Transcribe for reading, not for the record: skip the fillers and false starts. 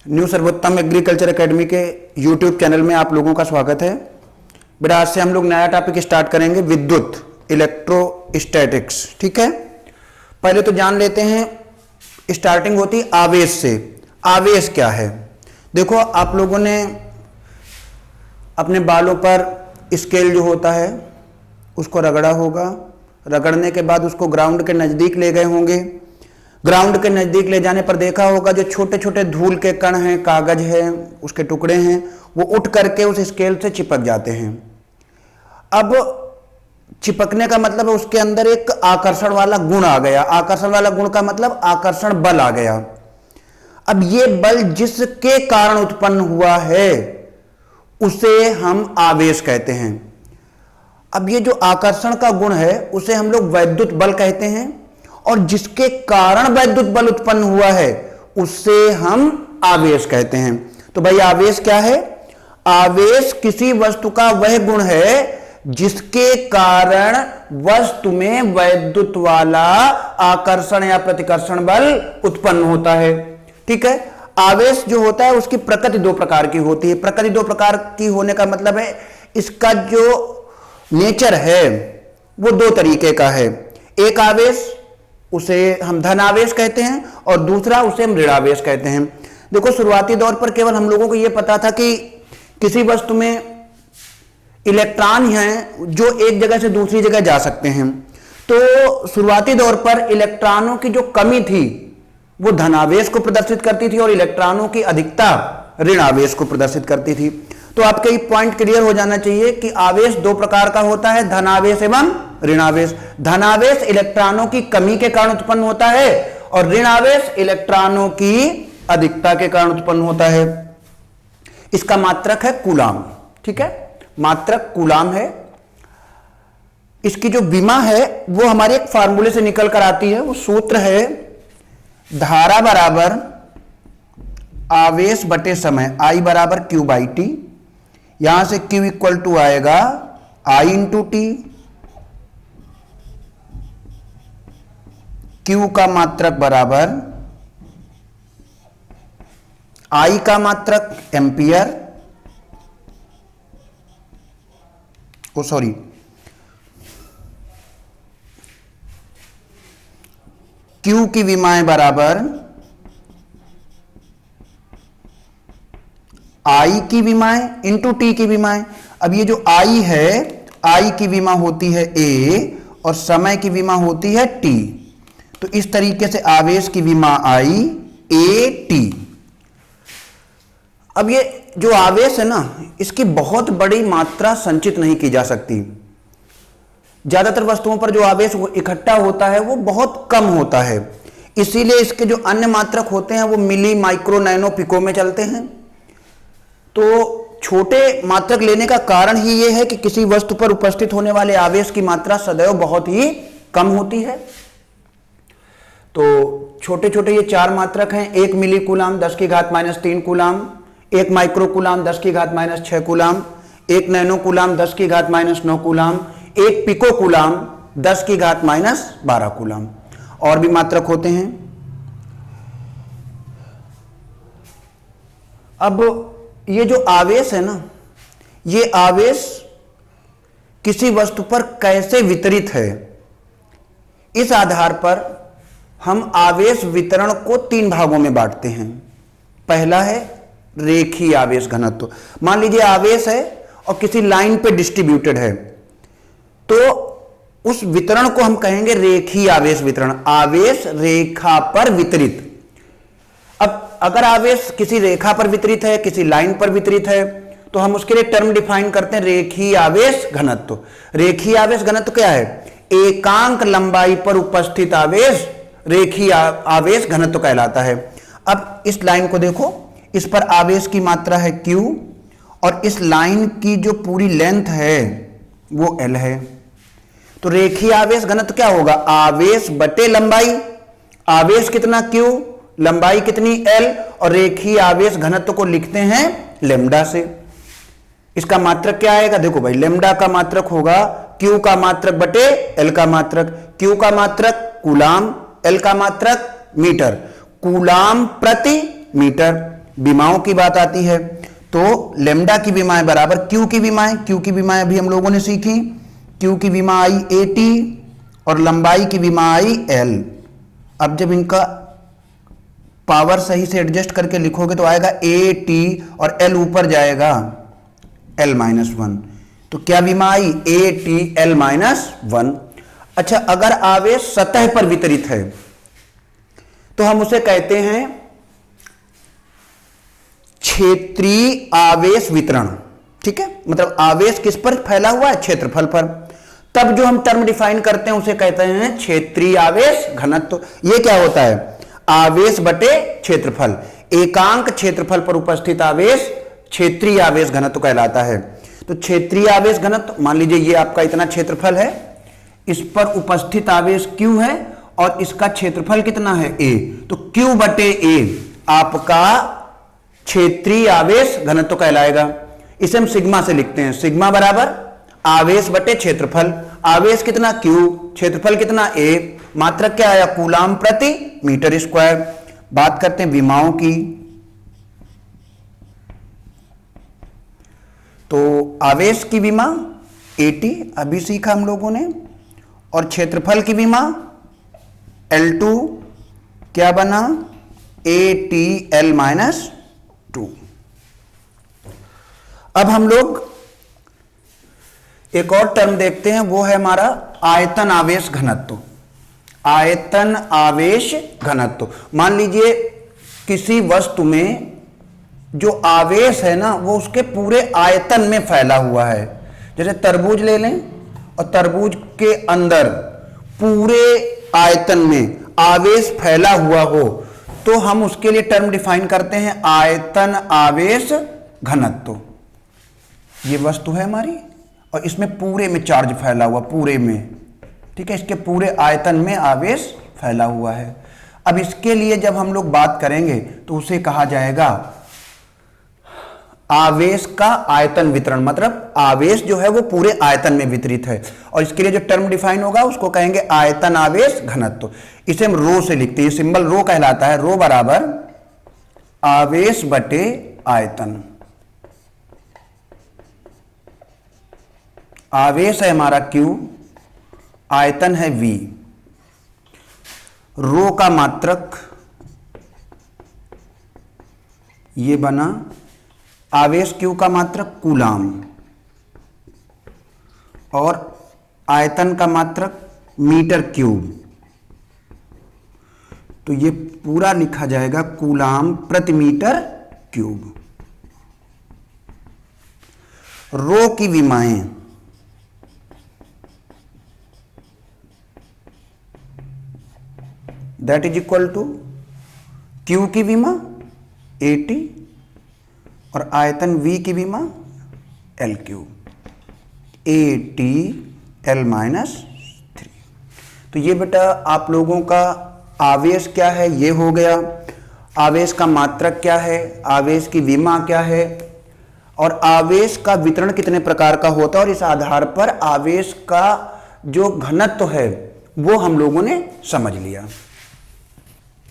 New सर्वोत्तम agriculture academy के YouTube channel में आप लोगों का स्वागत है। बेटा आज से हम लोग नया टॉपिक स्टार्ट करेंगे, विद्युत, इलेक्ट्रोस्टैटिक्स। ठीक है, पहले तो जान लेते हैं, स्टार्टिंग होती आवेश से। आवेश क्या है? देखो, आप लोगों ने अपने बालों पर स्केल जो होता है उसको रगड़ा होगा। रगड़ने के बाद उसको ग्राउंड के नज़दीक ले गए होंगे। ग्राउंड के नज़दीक ले जाने पर देखा होगा जो छोटे छोटे धूल के कण हैं, कागज है, उसके टुकड़े हैं, वो उठ करके उस स्केल से चिपक जाते हैं। अब चिपकने का मतलब है उसके अंदर एक आकर्षण वाला गुण आ गया। आकर्षण वाला गुण का मतलब आकर्षण बल आ गया। अब ये बल जिसके कारण उत्पन्न हुआ है उसे हम आवेश कहते हैं। अब ये जो आकर्षण का गुण है उसे हम लोग वैद्युत बल कहते हैं, और जिसके कारण वैद्युत बल उत्पन्न हुआ है उससे हम आवेश कहते हैं। तो भाई आवेश क्या है? आवेश किसी वस्तु का वह गुण है जिसके कारण वस्तु में वैद्युत वाला आकर्षण या प्रतिकर्षण बल उत्पन्न होता है। ठीक है, आवेश जो होता है उसकी प्रकृति दो प्रकार की होती है। प्रकृति दो प्रकार की होने का मतलब है इसका जो नेचर है वो दो तरीके का है। एक आवेश उसे हम धन आवेश कहते हैं और दूसरा उसे हम ऋण आवेश कहते हैं। देखो, शुरुआती दौर पर केवल हम लोगों को यह पता था कि किसी वस्तु में इलेक्ट्रॉन हैं जो एक जगह से दूसरी जगह जा सकते हैं। तो शुरुआती दौर पर इलेक्ट्रॉनों की जो कमी थी वो धन आवेश को प्रदर्शित करती थी और इलेक्ट्रॉनों की अधिकता ऋण आवेश को प्रदर्शित करती थी। तो आपके ये पॉइंट क्लियर हो जाना चाहिए कि आवेश दो प्रकार का होता है, धन आवेश एवं ऋण आवेश। धन आवेश इलेक्ट्रॉनों की कमी के कारण उत्पन्न होता है और ऋण आवेश इलेक्ट्रॉनों की अधिकता के कारण उत्पन्न होता है। इसका मात्रक है कूलाम। ठीक है, मात्रक कूलाम है। इसकी जो विमा है वो हमारे एक फार्मूले से निकल कर आती है। वो सूत्र है धारा बराबर आवेश बटे समय, I बराबर Q बाई टी। यहां से Q इक्वल टू आएगा I इंटू टी। Q का मात्रक बराबर I का मात्रक एम्पियर, Q की विमाएं बराबर I की विमाएं इंटू T की विमाएं। अब ये जो I है, I की विमा होती है A और समय की विमा होती है T। तो इस तरीके से आवेश की विमा I A T। अब ये जो आवेश है ना, इसकी बहुत बड़ी मात्रा संचित नहीं की जा सकती। ज्यादातर वस्तुओं पर जो आवेश इकट्ठा होता है वो बहुत कम होता है, इसीलिए इसके जो अन्य मात्रक होते हैं वो मिली, माइक्रो, नैनो, पिको में चलते हैं। तो छोटे मात्रक लेने का कारण ही ये है कि किसी वस्तु पर उपस्थित होने वाले आवेश की मात्रा सदैव बहुत ही कम होती है। तो छोटे छोटे ये चार मात्रक हैं। एक मिली कूलाम 10 की घात -3 कूलाम, एक माइक्रो कूलाम 10 की घात -6 कूलाम, एक नैनो कूलाम 10 की घात -9 कूलाम, एक पिको कूलाम 10 की घात -12 कूलाम। और भी मात्रक होते हैं। अब ये जो आवेश है ना, ये आवेश किसी वस्तु पर कैसे वितरित है, इस आधार पर हम आवेश वितरण को 3 भागों में बांटते हैं। पहला है रेखीय आवेश घनत्व। मान लीजिए आवेश है और किसी लाइन पे डिस्ट्रीब्यूटेड है, तो उस वितरण को हम कहेंगे रेखीय आवेश वितरण। आवेश रेखा पर वितरित। अब अगर आवेश किसी रेखा पर वितरित है, किसी लाइन पर वितरित है, तो हम उसके लिए टर्म डिफाइन करते हैं रेखीय आवेश घनत्व। रेखीय आवेश घनत्व क्या है? एकांक लंबाई पर उपस्थित आवेश रेखीय आवेश घनत्व कहलाता है। अब इस लाइन को देखो, इस पर आवेश की मात्रा है Q और इस लाइन की जो पूरी लेंथ है वो L है। तो रेखीय आवेश घनत्व क्या होगा? आवेश बटे लंबाई। आवेश कितना Q, लंबाई कितनी L, और रेखीय आवेश घनत्व को लिखते हैं लेम्डा से। इसका मात्रक क्या आएगा? देखो भाई, लेम्डा का मात्रक होगा Q का मात्रक बटे L का मात्रक। Q का मात्रक कूलाम, L का मात्रक मीटर, कूलाम प्रति मीटर। विमाओं की बात आती है तो लेमडा की विमाएं बराबर क्यू की विमाएं, क्यू की विमाएं अभी हम लोगों ने सीखी, क्यू की विमा आई AT और लंबाई की विमा आई L। अब जब इनका पावर सही से एडजस्ट करके लिखोगे तो आएगा AT और L ऊपर जाएगा L-1। तो क्या विमा आई AT L-1। अच्छा, अगर आवेश सतह पर वितरित है तो हम उसे कहते हैं क्षेत्रीय आवेश वितरण। ठीक है, मतलब आवेश किस पर फैला हुआ है? क्षेत्रफल पर। तब जो हम टर्म डिफाइन करते हैं उसे कहते हैं क्षेत्रीय आवेश घनत्व। ये क्या होता है? आवेश बटे क्षेत्रफल। एकांक क्षेत्रफल पर उपस्थित आवेश क्षेत्रीय आवेश घनत्व कहलाता है। तो क्षेत्रीय आवेश घनत्व, मान लीजिए ये आपका इतना क्षेत्रफल है, इस पर उपस्थित आवेश Q है और इसका क्षेत्रफल कितना है? A। तो Q बटे A आपका क्षेत्रीय आवेश घनत्व कहलाएगा। इसे हम सिग्मा से लिखते हैं, सिग्मा बराबर आवेश बटे क्षेत्रफल। आवेश कितना Q, क्षेत्रफल कितना A, मात्रक क्या आया? कूलाम प्रति मीटर स्क्वायर। बात करते हैं विमाओं की। तो आवेश की विमा AT अभी सीखा हम लोगों ने, और क्षेत्रफल की विमा L2 क्या बना? AT L-2। अब हम लोग एक और टर्म देखते हैं, वो है हमारा आयतन आवेश घनत्व। आयतन आवेश घनत्व, मान लीजिए किसी वस्तु में जो आवेश है ना वो उसके पूरे आयतन में फैला हुआ है। जैसे तरबूज ले लें और तरबूज के अंदर पूरे आयतन में आवेश फैला हुआ हो तो हम उसके लिए टर्म डिफाइन करते हैं आयतन आवेश घनत्व। ये वस्तु है हमारी और इसमें पूरे में चार्ज फैला हुआ, पूरे में, ठीक है, इसके पूरे आयतन में आवेश फैला हुआ है। अब इसके लिए जब हम लोग बात करेंगे तो उसे कहा जाएगा आवेश का आयतन वितरण, मतलब आवेश जो है वो पूरे आयतन में वितरित है। और इसके लिए जो टर्म डिफाइन होगा उसको कहेंगे आयतन आवेश घनत्व। इसे हम रो से लिखते हैं, सिंबल रो कहलाता है। रो बराबर आवेश बटे आयतन। आवेश है हमारा Q, आयतन है V। रो का मात्रक ये बना, आवेश Q का मात्रक कूलाम और आयतन का मात्रक मीटर क्यूब। तो ये पूरा लिखा जाएगा कूलाम प्रति मीटर क्यूब। रो की विमाएं that is equal to Q की विमा AT और आयतन V की विमा L3, AT L-3। तो ये बेटा आप लोगों का आवेश क्या है ये हो गया, आवेश का मात्रक क्या है, आवेश की विमा क्या है और आवेश का वितरण कितने प्रकार का होता है, और इस आधार पर आवेश का जो घनत्व है वो हम लोगों ने समझ लिया।